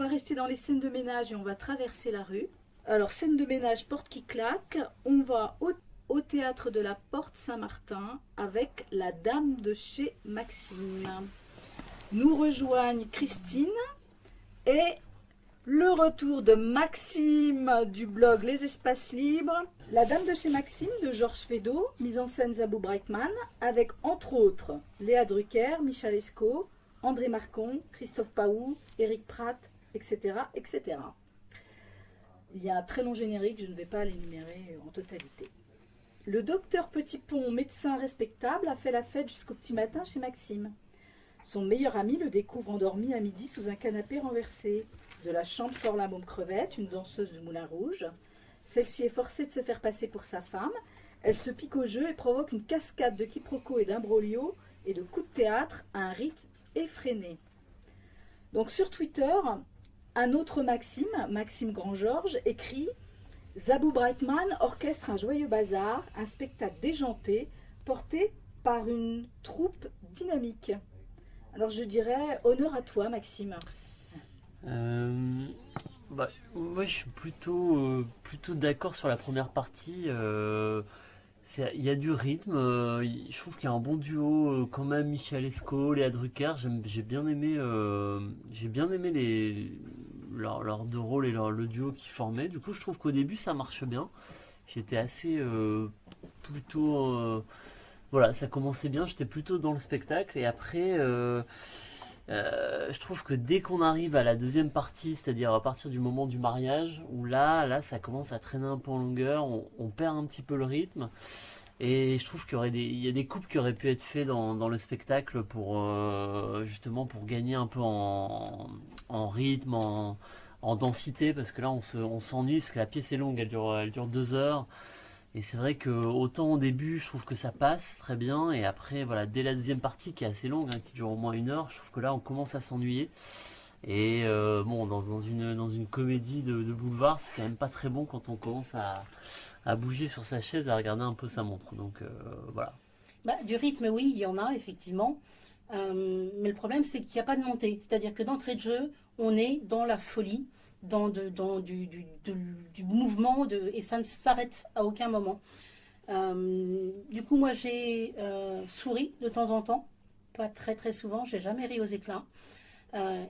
va rester dans les scènes de ménage et on va traverser la rue. Alors, scène de ménage, porte qui claque. On va au théâtre de la Porte Saint-Martin avec la Dame de chez Maxime. Nous rejoignent Christine et le retour de Maxime du blog Les Espaces Libres. La Dame de chez Maxime de Georges Feydeau, mise en scène Zabou Breitman, avec entre autres Léa Drucker, Michel Escaut, André Marcon, Christophe Paou, Éric Pratt, etc., etc. Il y a un très long générique, je ne vais pas l'énumérer en totalité. Le docteur Petitpont, médecin respectable, a fait la fête jusqu'au petit matin chez Maxime. Son meilleur ami le découvre endormi à midi sous un canapé renversé. De la chambre sort la môme Crevette, une danseuse du Moulin Rouge. Celle-ci est forcée de se faire passer pour sa femme. Elle se pique au jeu et provoque une cascade de quiproquos et d'imbroglios et de coups de théâtre à un rythme effréné. Donc sur Twitter, un autre Maxime, Maxime Grand-Georges, écrit « Zabou Breitman orchestre un joyeux bazar, un spectacle déjanté, porté par une troupe dynamique. » Alors je dirais honneur à toi Maxime. Moi je suis plutôt d'accord sur la première partie. Il y a du rythme, je trouve qu'il y a un bon duo quand même, Michel Escaut, Léa Drucker. J'ai bien aimé leurs deux rôles et le duo qu'ils formaient. Du coup je trouve qu'au début ça marche bien. J'étais assez voilà, ça commençait bien, j'étais plutôt dans le spectacle et après je trouve que dès qu'on arrive à la deuxième partie, c'est-à-dire à partir du moment du mariage, où là ça commence à traîner un peu en longueur, on perd un petit peu le rythme. Et je trouve il y a des coupes qui auraient pu être faits dans le spectacle pour justement pour gagner un peu en rythme, en densité, parce que là on s'ennuie, parce que la pièce est longue, elle dure 2 heures. Et c'est vrai que autant au début je trouve que ça passe très bien, et après voilà, dès la deuxième partie qui est assez longue, qui dure au moins 1 heure, je trouve que là on commence à s'ennuyer. Et bon, dans une comédie de boulevard, c'est quand même pas très bon quand on commence à bouger sur sa chaise, à regarder un peu sa montre. Donc voilà. Du rythme, oui, il y en a effectivement. Mais le problème, c'est qu'il n'y a pas de montée. C'est-à-dire que d'entrée de jeu, on est dans la folie, dans du mouvement, et ça ne s'arrête à aucun moment. Du coup, moi, j'ai souri de temps en temps, pas très très souvent, j'ai jamais ri aux éclats.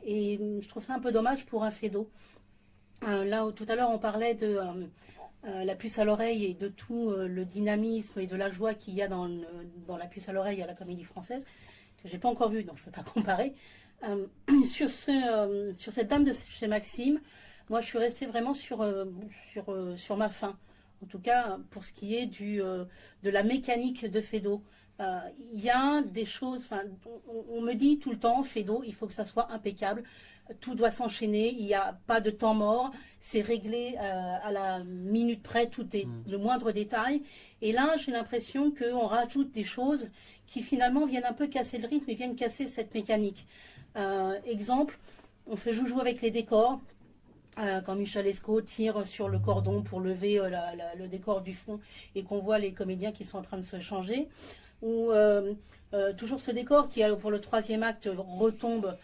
Et je trouve ça un peu dommage pour un Feydeau. Là où tout à l'heure on parlait de la puce à l'oreille et de tout le dynamisme et de la joie qu'il y a dans la puce à l'oreille à la Comédie Française, que j'ai pas encore vu, donc je ne peux pas comparer. Sur cette Dame de chez Maxime, moi je suis restée vraiment sur ma faim. En tout cas, pour ce qui est de la mécanique de Feydeau. Il y a des choses, on me dit tout le temps, Feydeau, il faut que ça soit impeccable, tout doit s'enchaîner, il n'y a pas de temps mort, c'est réglé à la minute près, tout est le moindre détail. Et là, j'ai l'impression qu'on rajoute des choses qui finalement viennent un peu casser le rythme et viennent casser cette mécanique. Exemple, on fait joujou avec les décors. Quand Michel Escaut tire sur le cordon pour lever le décor du fond et qu'on voit les comédiens qui sont en train de se changer, ou toujours ce décor qui, pour le troisième acte, retombe.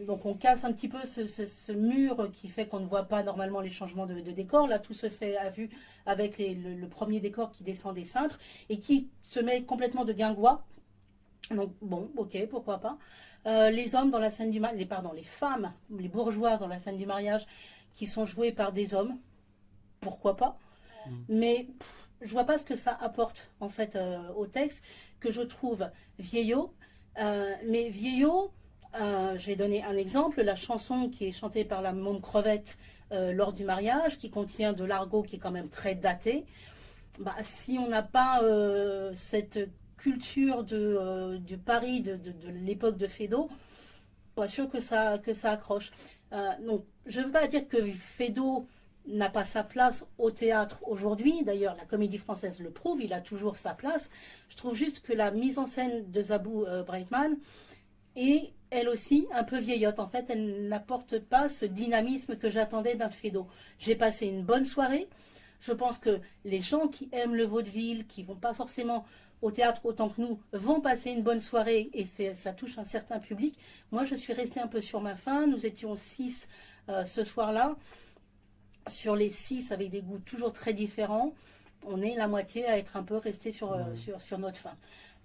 Donc on casse un petit peu ce mur qui fait qu'on ne voit pas normalement les changements de décor. Là, tout se fait à vue avec le premier décor qui descend des cintres et qui se met complètement de guingois. Donc bon, ok, pourquoi pas. Les hommes dans la scène du mariage, les femmes, les bourgeoises dans la scène du mariage qui sont jouées par des hommes, pourquoi pas. Mais je vois pas ce que ça apporte en fait au texte, que je trouve vieillot. Mais vieillot, je vais donner un exemple, la chanson qui est chantée par la môme Crevette lors du mariage, qui contient de l'argot qui est quand même très daté. Si on n'a pas cette culture du Paris de l'époque de Feydeau, pas sûr que ça accroche. Donc, je ne veux pas dire que Feydeau n'a pas sa place au théâtre aujourd'hui. D'ailleurs, la Comédie Française le prouve, il a toujours sa place. Je trouve juste que la mise en scène de Zabou Breitman est, elle aussi, un peu vieillotte. En fait, elle n'apporte pas ce dynamisme que j'attendais d'un Feydeau. J'ai passé une bonne soirée. Je pense que les gens qui aiment le vaudeville, qui ne vont pas forcément au théâtre autant que nous vont passer une bonne soirée et ça touche un certain public. Moi, je suis restée un peu sur ma faim. Nous étions 6 ce soir-là. Sur les 6, avec des goûts toujours très différents, on est la moitié à être un peu resté sur notre faim.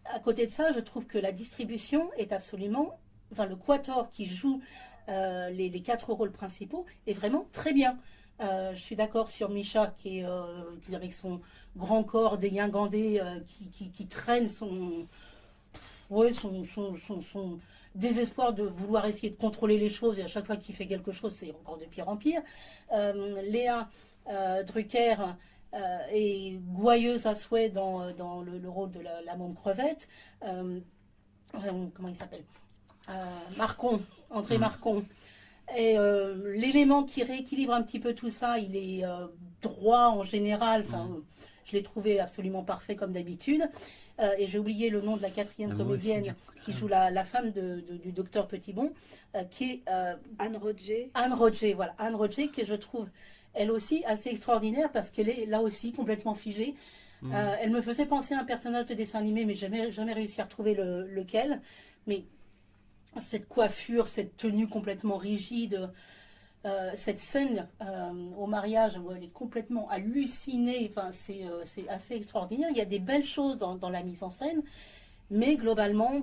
À côté de ça, je trouve que la distribution est absolument... Enfin, le quatuor qui joue les 4 rôles principaux est vraiment très bien. Je suis d'accord sur Misha qui avec son grand corps dégingandé qui traîne son désespoir de vouloir essayer de contrôler les choses et à chaque fois qu'il fait quelque chose c'est encore de pire en pire. Léa Drucker est gouailleuse à souhait dans le rôle de la môme crevette. Comment il s'appelle, André Marcon. Et l'élément qui rééquilibre un petit peu tout ça, il est droit en général. Enfin, je l'ai trouvé absolument parfait comme d'habitude. Et j'ai oublié le nom de la 4e comédienne qui joue la femme du docteur Petitbon, qui est Anne Rodger. Anne Rodger, voilà. Anne Rodger, que je trouve elle aussi assez extraordinaire parce qu'elle est là aussi complètement figée. Elle me faisait penser à un personnage de dessin animé, mais jamais réussi à retrouver lequel. Mais cette coiffure, cette tenue complètement rigide, cette scène au mariage où elle est complètement hallucinée, enfin, c'est assez extraordinaire. Il y a des belles choses dans la mise en scène, mais globalement,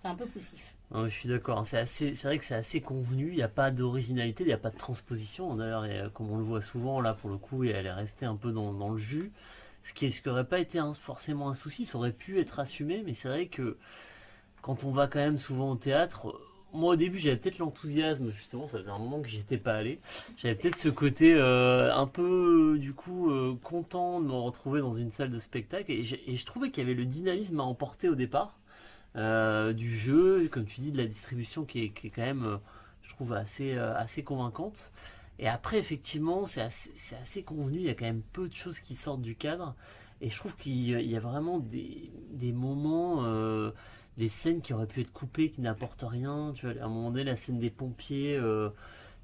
c'est un peu poussif. Non, je suis d'accord, hein. C'est vrai que c'est assez convenu, il n'y a pas d'originalité, il n'y a pas de transposition. D'ailleurs, comme on le voit souvent, là, pour le coup, elle est restée un peu dans le jus. Ce qui n'aurait pas été forcément un souci, ça aurait pu être assumé, mais c'est vrai que quand on va quand même souvent au théâtre, moi au début j'avais peut-être l'enthousiasme, justement ça faisait un moment que j'y étais pas allé, j'avais peut-être ce côté un peu du coup content de me retrouver dans une salle de spectacle et je trouvais qu'il y avait le dynamisme à emporter au départ du jeu, comme tu dis, de la distribution qui est quand même je trouve assez convaincante. Et après effectivement c'est assez convenu, il y a quand même peu de choses qui sortent du cadre et je trouve qu'il y a vraiment des moments... des scènes qui auraient pu être coupées, qui n'apportent rien. Tu vois, à un moment donné, la scène des pompiers, où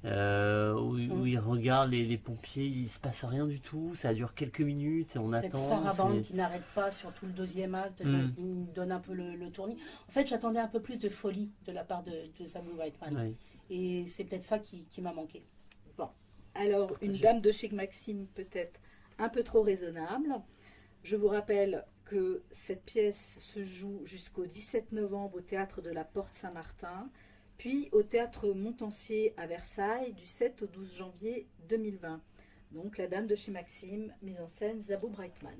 ils regardent les pompiers, il se passe rien du tout. Ça dure quelques minutes et on Cette attend. sarabande qui n'arrête pas sur tout le 2e acte, qui nous donne un peu le tournis. En fait, j'attendais un peu plus de folie de la part de Zabou Brightman. Oui. Et c'est peut-être ça qui m'a manqué. Bon, alors une dame de chez Maxime peut-être un peu trop raisonnable. Je vous rappelle que cette pièce se joue jusqu'au 17 novembre au théâtre de la Porte Saint-Martin, puis au théâtre Montansier à Versailles du 7 au 12 janvier 2020. Donc La Dame de chez Maxime, mise en scène Zabou Brightman.